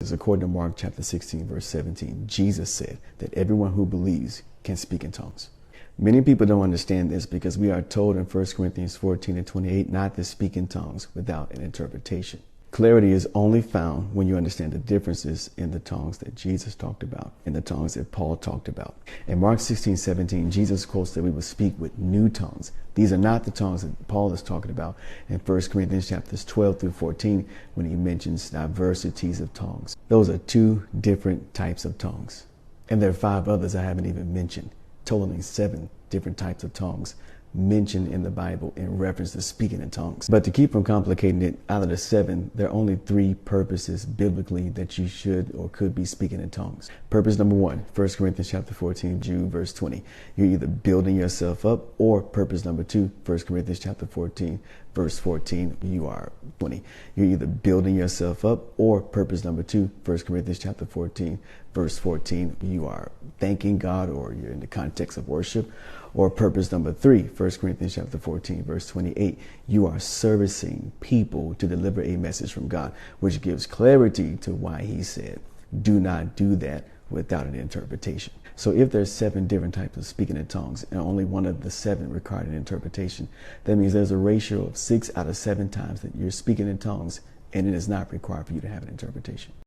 because according to Mark chapter 16, verse 17, Jesus said that everyone who believes can speak in tongues. Many people don't understand this because we are told in 1 Corinthians 14 and 28 not to speak in tongues without an interpretation. Clarity is only found when you understand the differences in the tongues that Jesus talked about and the tongues that Paul talked about. In Mark 16:17, Jesus quotes that we will speak with new tongues. These are not the tongues that Paul is talking about in 1 Corinthians chapters 12 through 14 when he mentions diversities of tongues. Those are two different types of tongues. And there are 5 others I haven't even mentioned, totaling 7 different types of tongues mentioned in the Bible in reference to speaking in tongues. But to keep from complicating it, out of the 7, there are only 3 purposes biblically that you should or could be speaking in tongues. Purpose number 1, 1 Corinthians chapter 14, Jude verse 20. You're either building yourself up, or purpose number 2, 1 Corinthians chapter 14, verse 14, you are 20. You're either building yourself up, or purpose number 2, 1 Corinthians chapter 14, verse 14, you are thanking God, or you're in the context of worship. Or purpose number 3, 1 Corinthians chapter 14, verse 28, you are servicing people to deliver a message from God, which gives clarity to why he said, do not do that without an interpretation. So if there's 7 different types of speaking in tongues and only one of the 7 required an interpretation, that means there's a ratio of 6 out of 7 times that you're speaking in tongues and it is not required for you to have an interpretation.